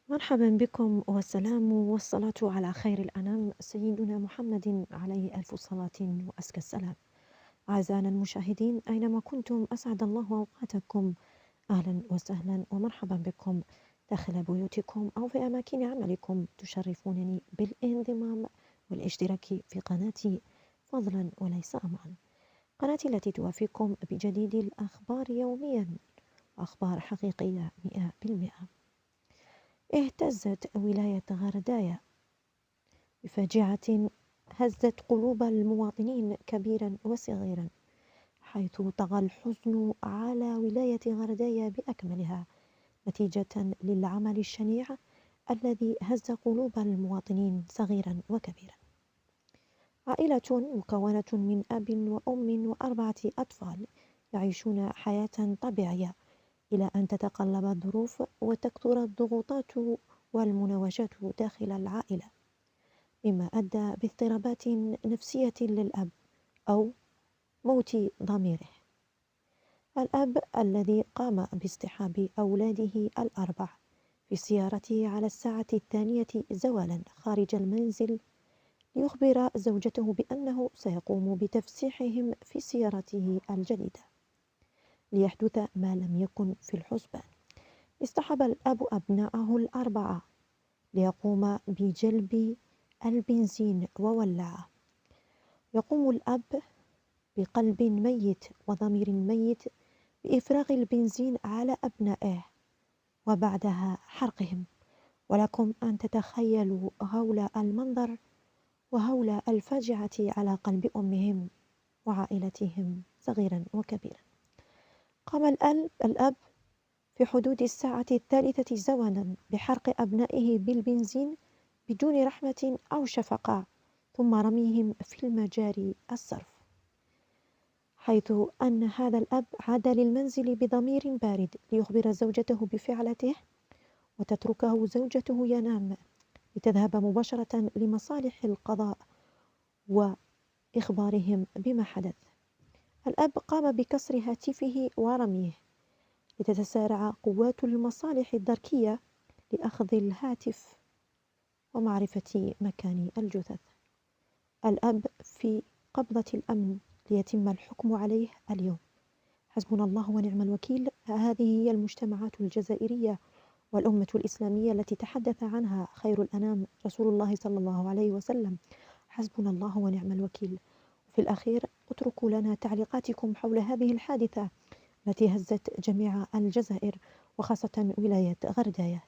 مرحبا بكم والسلام والصلاة على خير الأنام سيدنا محمد عليه ألف صلاة وأزكى السلام. أعزائنا المشاهدين أينما كنتم أسعد الله أوقاتكم. أهلا وسهلا ومرحبا بكم داخل بيوتكم أو في أماكن عملكم. تشرفونني بالانضمام والاشتراك في قناتي فضلا وليس أمرا، قناتي التي توافيكم بجديد الأخبار يوميا، أخبار حقيقية 100%. اهتزت ولاية غردايا بفاجعة هزت قلوب المواطنين كبيرا وصغيرا، حيث طغى الحزن على ولاية غردايا بأكملها نتيجة للعمل الشنيع الذي هز قلوب المواطنين صغيرا وكبيرا. عائلة مكونة من أب وأم وأربعة أطفال يعيشون حياة طبيعية إلى أن تتقلب الظروف وتكثر الضغوطات والمناوشات داخل العائلة، مما أدى باضطرابات نفسية للأب أو موت ضميره. الأب الذي قام باصطحاب أولاده الأربع في سيارته على الساعة 2 زوالا خارج المنزل ليخبر زوجته بأنه سيقوم بتفسيحهم في سيارته الجديدة ليحدث ما لم يكن في الحسبان. اصطحب الأب أبناءه الأربعة ليقوم بجلب البنزين وولعه. يقوم الأب بقلب ميت وضمير ميت بإفراغ البنزين على أبنائه وبعدها حرقهم، ولكم أن تتخيلوا هول المنظر وهول الفاجعة على قلب أمهم وعائلتهم صغيرا وكبيرا. قام الأب في حدود الساعة 3 زوالا بحرق أبنائه بالبنزين بدون رحمة أو شفقة، ثم رميهم في المجاري الصرف، حيث أن هذا الأب عاد للمنزل بضمير بارد ليخبر زوجته بفعلته وتتركه زوجته ينام لتذهب مباشرة لمصالح القضاء وإخبارهم بما حدث. الأب قام بكسر هاتفه ورميه لتتسارع قوات المصالح الدركية لأخذ الهاتف ومعرفة مكان الجثث. الأب في قبضة الأمن ليتم الحكم عليه اليوم. حسبنا الله ونعم الوكيل. هذه هي المجتمعات الجزائرية والأمة الإسلامية التي تحدث عنها خير الأنام رسول الله صلى الله عليه وسلم. حسبنا الله ونعم الوكيل. في الأخير اتركوا لنا تعليقاتكم حول هذه الحادثة التي هزت جميع الجزائر وخاصة ولاية غرداية.